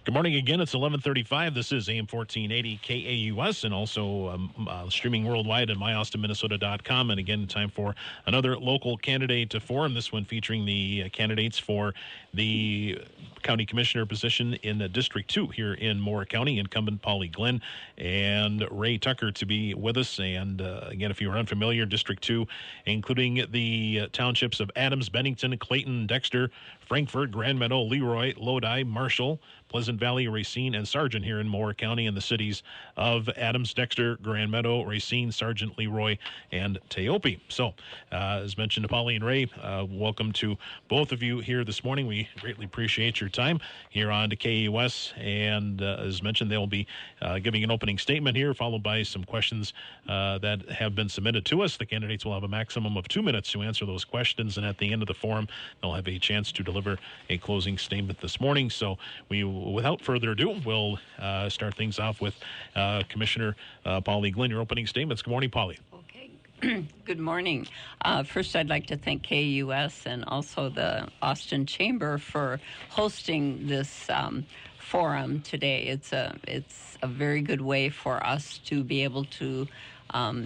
Good morning again. It's 11:35. This is AM 1480 KAUS and also streaming worldwide at myaustinminnesota.com. And again, time for another local candidate forum. This one featuring the candidates for the county commissioner position in District 2 here in Moore County. Incumbent Polly Glenn and Ray Tucker to be with us. And again, if you are unfamiliar, District 2, including the townships of Adams, Bennington, Clayton, Dexter, Frankfort, Grand Meadow, Leroy, Lodi, Marshall, Pleasant Valley, Racine, and Sargent here in Moore County, and the cities of Adams, Dexter, Grand Meadow, Racine, Sargent, Leroy, and Teope. So, as mentioned, Polly and Ray, welcome to both of you here this morning. We greatly appreciate your time here on to KUS, and as mentioned, they'll be giving an opening statement here, followed by some questions that have been submitted to us. The candidates will have a maximum of 2 minutes to answer those questions, and at the end of the forum, they'll have a chance to deliver a closing statement this morning. So without further ado, we'll start things off with Commissioner Polly Glenn. Your opening statements. Good morning, Polly. Okay. Good morning. First, I'd like to thank KUS and also the Austin Chamber for hosting this forum today. It's a very good way for us to be able to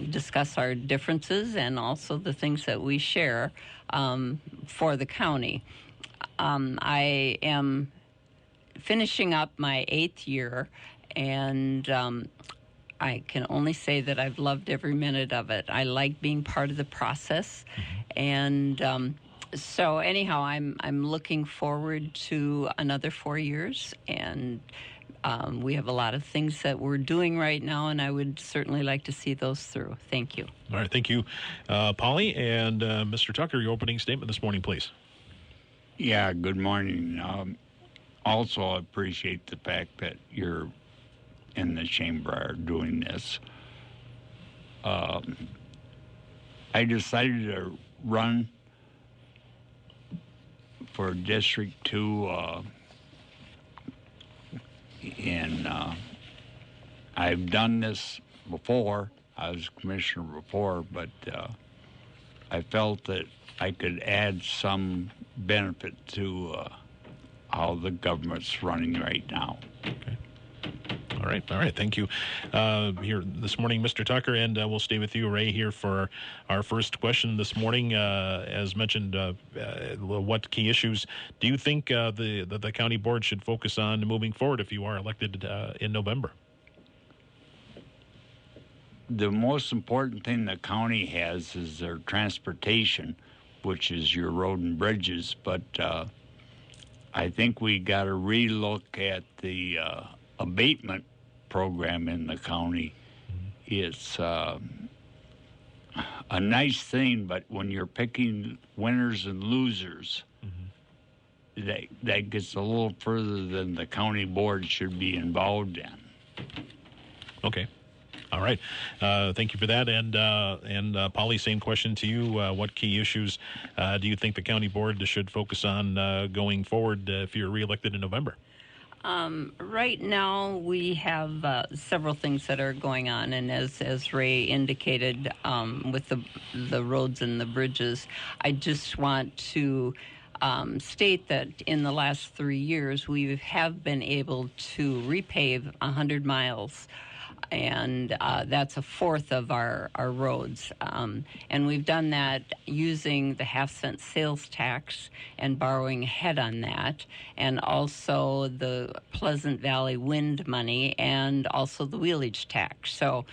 discuss our differences and also the things that we share for the county. I am finishing up my 8th year, and I can only say that I've loved every minute of it. I like being part of the process, and so anyhow, I'm looking forward to another 4 years, and we have a lot of things that we're doing right now, and I would certainly like to see those through. Thank you. All right, thank you, Polly. And Mr. Tucker, your opening statement this morning, please. Yeah, good morning. Also, I appreciate the fact that you're in the chamber are doing this. I decided to run for District 2, and I've done this before. I was commissioner before, but I felt that I could add some benefit to how the government's running right now. Okay. All right. Thank you. Here this morning, Mr. Tucker, and we'll stay with you, Ray, here for our first question this morning. As mentioned, what key issues do you think the county board should focus on moving forward if you are elected in November? The most important thing the county has is their transportation, which is your road and bridges, but I think we got to relook at the abatement program in the county. It's a nice thing, but when you're picking winners and losers, that gets a little further than the county board should be involved in. Okay. All right. Thank you for that. And Polly, same question to you. What key issues do you think the county board should focus on going forward if you're reelected in November? Right now, we have several things that are going on, and as Ray indicated, with the roads and the bridges, I just want to state that in the last 3 years, we have been able to repave 100 miles. And that's a fourth of our roads. And we've done that using the half-cent sales tax and borrowing ahead on that, and also the Pleasant Valley wind money and also the wheelage tax. So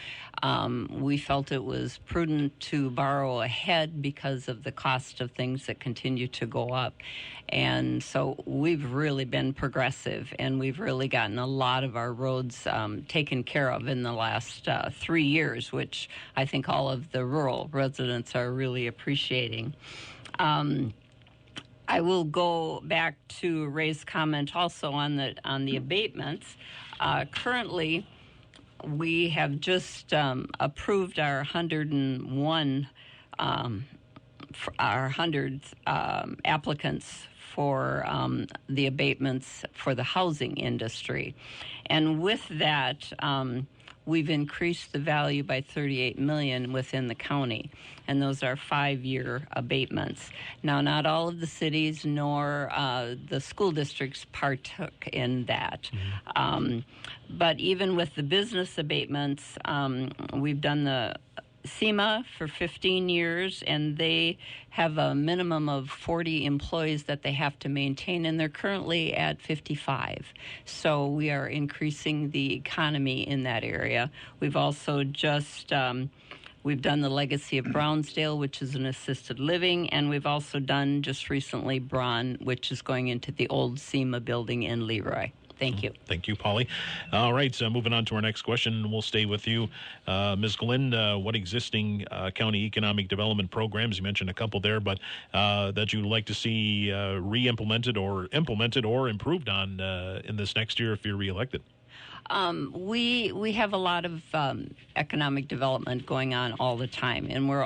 we felt it was prudent to borrow ahead because of the cost of things that continue to go up. And so we've really been progressive, and we've really gotten a lot of our roads taken care of in the last 3 years, which I think all of the rural residents are really appreciating. I will go back to Ray's comment also on the abatements. Currently, we have just approved our 101 our 100 applicants for the abatements for the housing industry. And with that, we've increased the value by $38 million within the county, and those are 5-year abatements. Now, not all of the cities nor the school districts partook in that. But even with the business abatements, we've done the SEMA for 15 years, and they have a minimum of 40 employees that they have to maintain, and they're currently at 55. So we are increasing the economy in that area. We've also just we've done the Legacy of Brownsdale, which is an assisted living, and we've also done just recently Braun, which is going into the old SEMA building in Leroy. Thank you. Thank you, Polly. All right, so moving on to our next question. We'll stay with you. Ms. Glenn, what existing county economic development programs, you mentioned a couple there, but that you'd like to see re-implemented or implemented or improved on in this next year if you're reelected? We have a lot of economic development going on all the time, and we're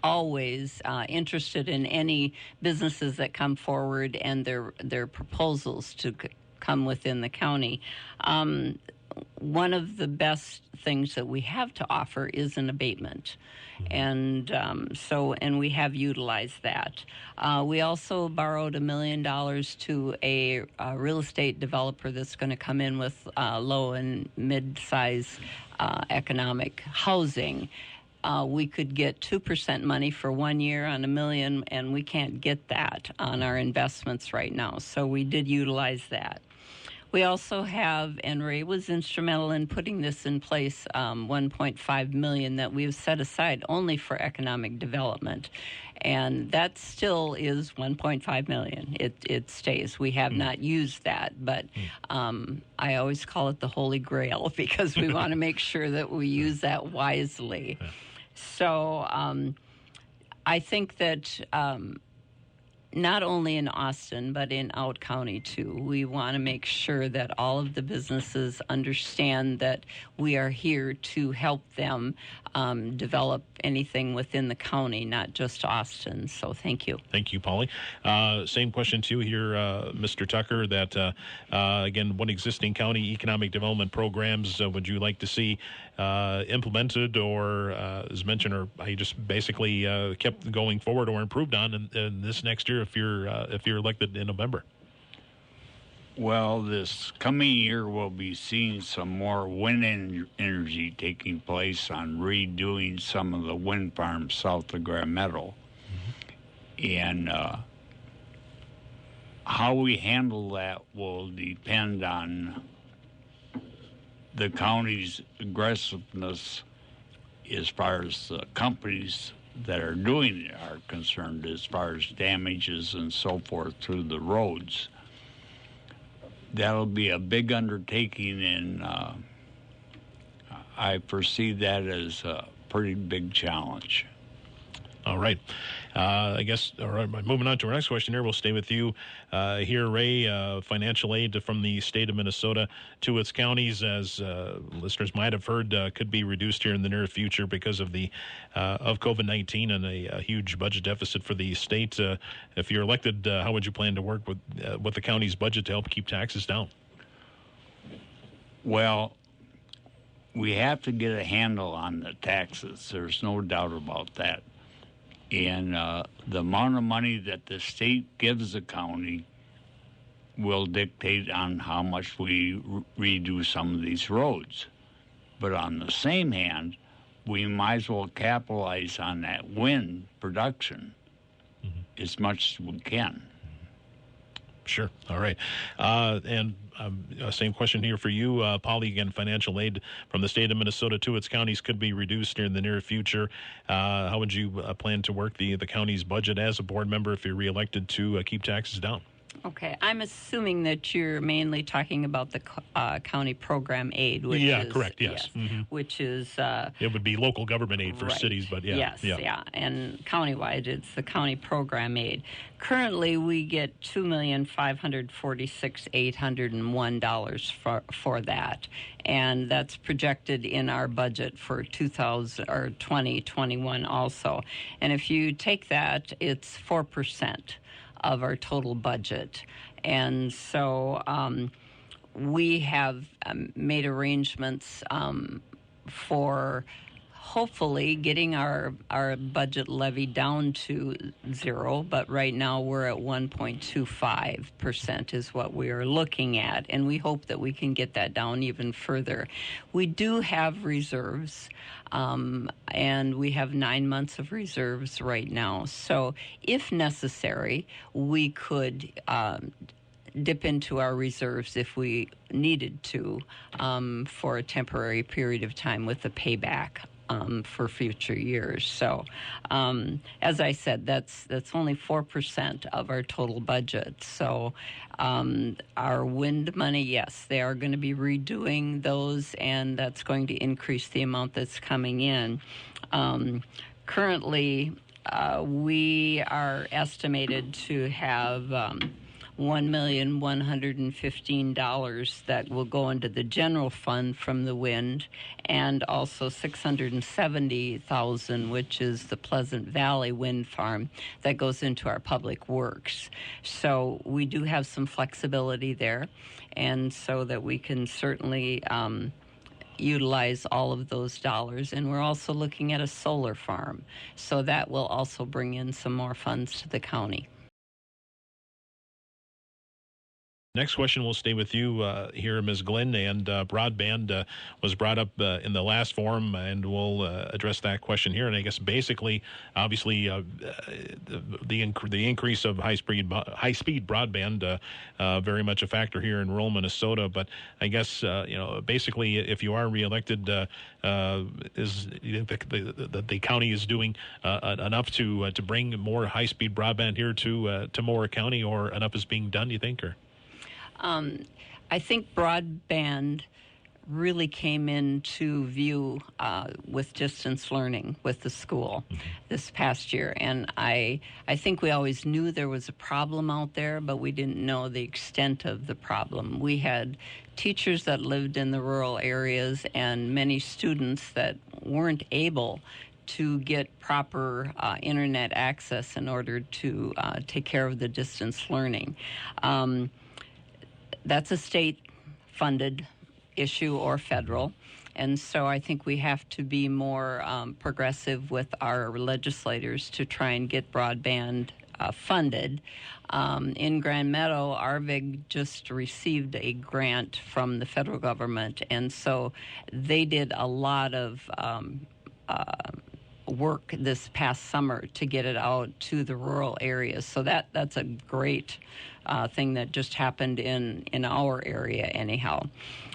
always interested in any businesses that come forward and their proposals to come within the county. One of the best things that we have to offer is an abatement. And and we have utilized that. We also borrowed $1 million to a real estate developer that's going to come in with low and mid-size economic housing. We could get 2% money for 1 year on $1 million, and we can't get that on our investments right now. So we did utilize that. We also have, and Ray was instrumental in putting this in place, $1.5 million that we've set aside only for economic development. And that still is $1.5 million. It stays. We have not used that, but I always call it the Holy Grail because we want to make sure that we use that wisely. So I think that not only in Austin, but in Out County, too. We want to make sure that all of the businesses understand that we are here to help them develop anything within the county, not just Austin. So thank you. Thank you, Polly. Same question, too, here, Mr. Tucker, that, again, what existing county economic development programs would you like to see implemented or, as mentioned, or you just basically kept going forward or improved on in this next year if you're elected in November? Well, this coming year we'll be seeing some more wind energy taking place on redoing some of the wind farms south of Grand Meadow. And how we handle that will depend on the county's aggressiveness as far as the companies that are doing it are concerned, as far as damages and so forth to the roads. That'll be a big undertaking, and I foresee that as a pretty big challenge. All right. I guess, all right, moving on to our next question here, we'll stay with you here, Ray. Financial aid from the state of Minnesota to its counties, as listeners might have heard, could be reduced here in the near future because of the of COVID-19 and a huge budget deficit for the state. If you're elected, how would you plan to work with the county's budget to help keep taxes down? Well, we have to get a handle on the taxes. There's no doubt about that. And the amount of money that the state gives the county will dictate on how much we redo some of these roads. But on the same hand, we might as well capitalize on that wind production as much as we can. Sure. All right. And same question here for you, Polly. Again, financial aid from the state of Minnesota to its counties could be reduced in the near future. How would you plan to work the county's budget as a board member if you're reelected to keep taxes down? Okay, I'm assuming that you're mainly talking about the county program aid, which is... correct, yes. Which is... it would be local government aid for cities, but Yes, and countywide, it's the county program aid. Currently, we get $2,546,801 for that, and that's projected in our budget for 2021 also. And if you take that, it's 4% of our total budget. And so we have made arrangements for hopefully getting our budget levy down to zero, but right now we're at 1.25% is what we are looking at, and we hope that we can get that down even further. We do have reserves, and we have 9 months of reserves right now. So if necessary, we could dip into our reserves if we needed to for a temporary period of time with a payback for future years. So, as I said, that's only 4% of our total budget. So, our wind money, yes, they are going to be redoing those, and that's going to increase the amount that's coming in. Currently, we are estimated to have $1,115,000 that will go into the general fund from the wind, and also $670,000, which is the Pleasant Valley Wind Farm, that goes into our public works. So we do have some flexibility there, and so that we can certainly utilize all of those dollars. And we're also looking at a solar farm, so that will also bring in some more funds to the county. Next question will stay with you here, Ms. Glenn, and broadband was brought up in the last forum, and we'll address that question here. And I guess basically, obviously, the increase of high-speed broadband very much a factor here in rural Minnesota. But I guess basically, if you are reelected, you think the county is doing enough to bring more high-speed broadband here to Moore County, or enough is being done? Do you think, or? I think broadband really came into view with distance learning with the school this past year. And I think we always knew there was a problem out there, but we didn't know the extent of the problem. We had teachers that lived in the rural areas and many students that weren't able to get proper internet access in order to take care of the distance learning. That's a state-funded issue or federal, and so I think we have to be more progressive with our legislators to try and get broadband funded. In Grand Meadow, RVIG just received a grant from the federal government, and so they did a lot of work this past summer to get it out to the rural areas. So that's a great thing that just happened in our area anyhow.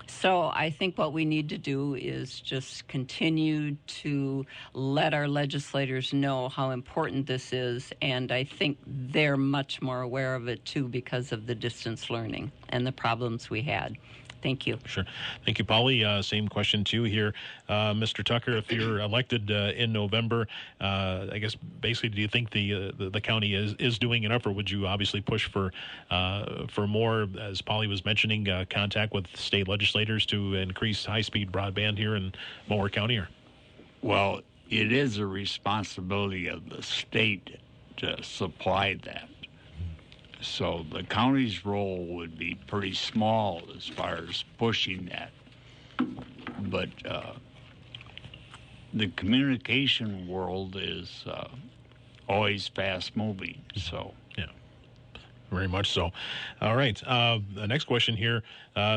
So I think what we need to do is just continue to let our legislators know how important this is, and I think they're much more aware of it too because of the distance learning and the problems we had. Thank you. Sure. Thank you, Polly. Same question to you here. Mr. Tucker, if you're elected in November, I guess basically, do you think the county is doing enough, or would you obviously push for more, as Polly was mentioning, contact with state legislators to increase high-speed broadband here in Moore County? Or? Well, it is a responsibility of the state to supply that. So the county's role would be pretty small as far as pushing that. But the communication world is always fast moving. So yeah, very much so. All right. The next question here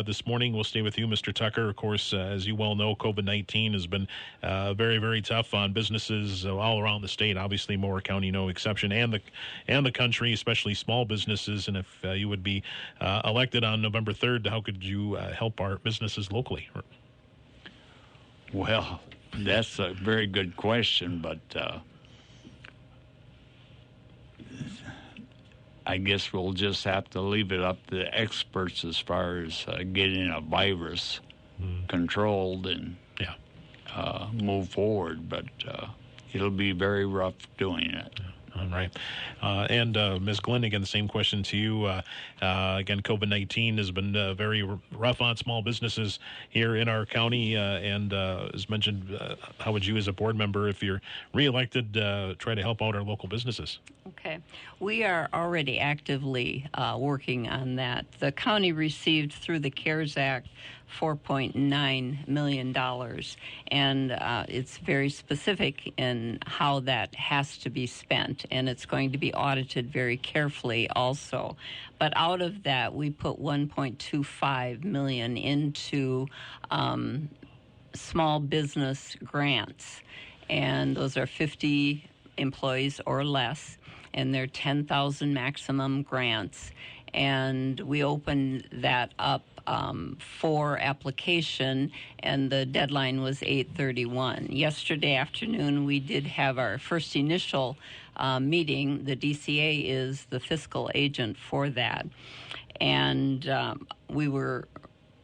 this morning, we'll stay with you, Mr. Tucker. Of course, as you well know, COVID-19 has been very, very tough on businesses all around the state. Obviously, Moore County, no exception, and the country, especially small businesses. And if you would be elected on November 3rd, how could you help our businesses locally? Well, that's a very good question, but I guess we'll just have to leave it up to the experts as far as getting a virus controlled and move forward. But it'll be very rough doing it. All right. And Ms. Glenn, again, the same question to you. Again, COVID-19 has been very rough on small businesses here in our county. And as mentioned, how would you as a board member, if you're reelected, try to help out our local businesses? Okay. We are already actively working on that. The county received through the CARES Act $4.9 million, and it's very specific in how that has to be spent, and it's going to be audited very carefully also. But out of that, we put $1.25 million into small business grants, and those are 50 employees or less, and they're 10,000 maximum grants. And we opened that up for application, and the deadline was 8/31. Yesterday afternoon, we did have our first initial meeting. The DCA is the fiscal agent for that, and we were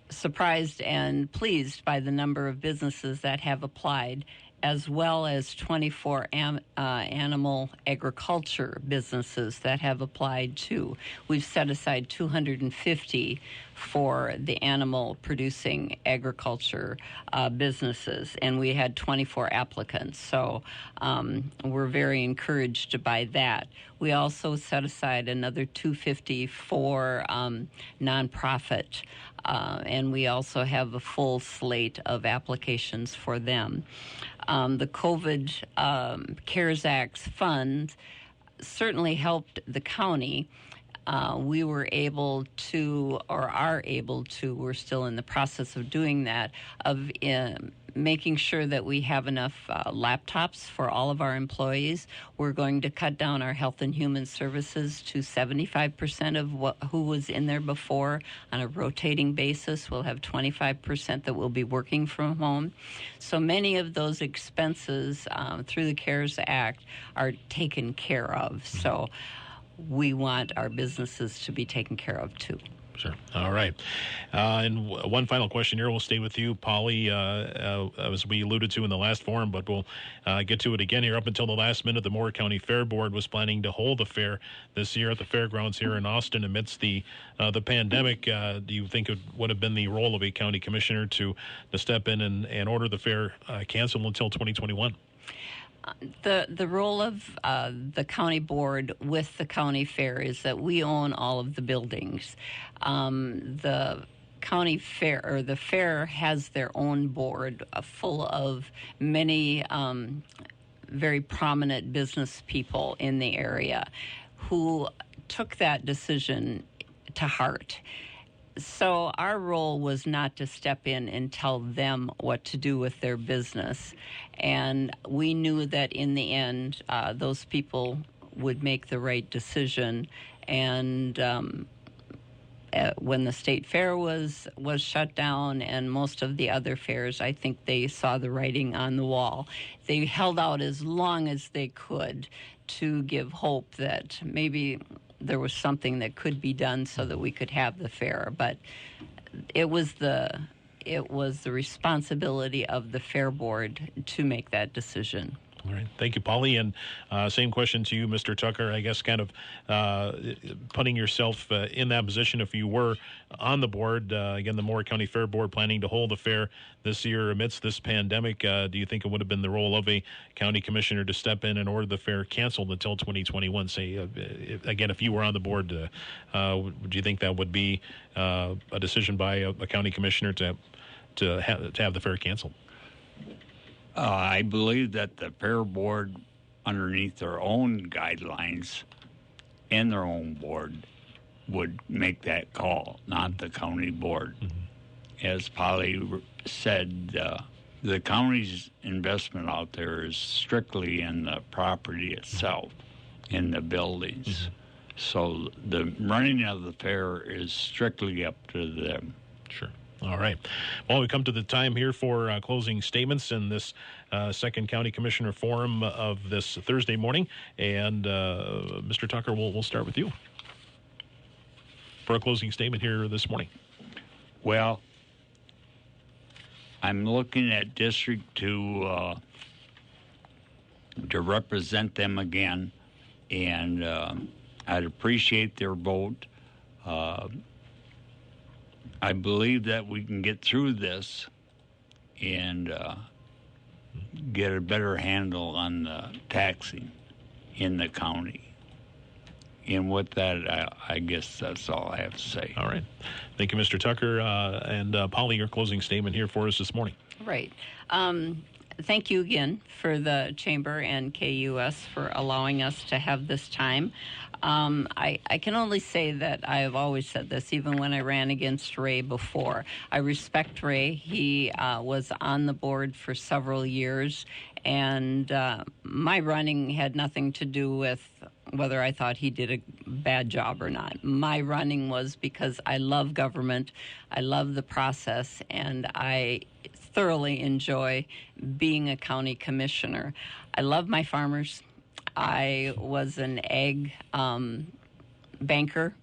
surprised and pleased by the number of businesses that have applied, as well as 24 animal agriculture businesses that have applied too. We've set aside 250 for the animal producing agriculture businesses, and we had 24 applicants. So we're very encouraged by that. We also set aside another 250 for nonprofit, and we also have a full slate of applications for them. The COVID CARES Act funds certainly helped the county. We were able to, or are able to, we're still in the process of doing that, of making sure that we have enough laptops for all of our employees. We're going to cut down our health and human services to 75% of who was in there before on a rotating basis. We'll have 25% that will be working from home. So many of those expenses through the CARES Act are taken care of. So we want our businesses to be taken care of too. Sure. All right. And one final question here. We'll stay with you, Polly, as we alluded to in the last forum, but we'll get to it again here. Up until the last minute, the Moore County Fair Board was planning to hold the fair this year at the fairgrounds here in Austin amidst the pandemic. Do you think it would have been the role of a county commissioner to step in and order the fair canceled until 2021? The role of the county board with the county fair is that we own all of the buildings. The county fair, or the fair, has their own board full of many very prominent business people in the area who took that decision to heart. So our role was not to step in and tell them what to do with their business. And we knew that in the end, those people would make the right decision. And when the state fair was shut down and most of the other fairs, I think they saw the writing on the wall. They held out as long as they could to give hope that maybe there was something that could be done so that we could have the fair, but it was the responsibility of the fair board to make that decision. All right. Thank you, Polly. And same question to you, Mr. Tucker. I guess kind of putting yourself in that position if you were on the board. Again, the Moore County Fair Board planning to hold the fair this year amidst this pandemic. Do you think it would have been the role of a county commissioner to step in and order the fair canceled until 2021? Say, again, if you were on the board, would you think that would be a decision by a county commissioner to have the fair canceled? I believe that the fair board, underneath their own guidelines and their own board, would make that call, not the county board. Mm-hmm. As Polly said, the county's investment out there is strictly in the property itself, in the buildings. Mm-hmm. So the running of the fair is strictly up to them. Sure. All right. Well, we come to the time here for closing statements in this second County Commissioner Forum of this Thursday morning. And Mr. Tucker, we'll start with you for a closing statement here this morning. Well, I'm looking at District to represent them again and I'd appreciate their vote. I believe that we can get through this and get a better handle on the taxing in the county. And with that, I guess that's all I have to say. All right. Thank you, Mr. Tucker. And Polly, your closing statement here for us this morning. Right. Thank you again for the Chamber and KUS for allowing us to have this time. I can only say that I have always said this, even when I ran against Ray before. I respect Ray. He was on the board for several years, and my running had nothing to do with whether I thought he did a bad job or not. My running was because I love government, I love the process, and I thoroughly enjoy being a county commissioner. I love my farmers. I was an ag banker,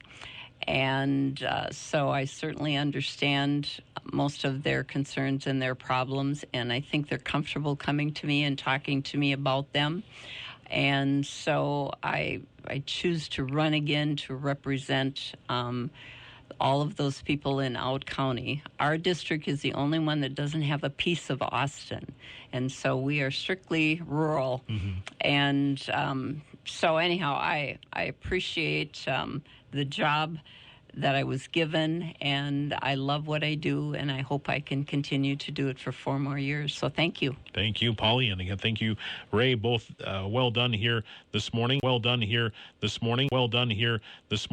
and so I certainly understand most of their concerns and their problems, and I think they're comfortable coming to me and talking to me about them. And so I choose to run again to represent all of those people in Out County. Our district is the only one that doesn't have a piece of Austin, and so we are strictly rural. Mm-hmm. And so anyhow, I appreciate the job that I was given, and I love what I do, and I hope I can continue to do it for 4 more years. So thank you. Thank you, Polly, and again, thank you, Ray. Both well done here this morning. Well done here this morning. Well done here this morning.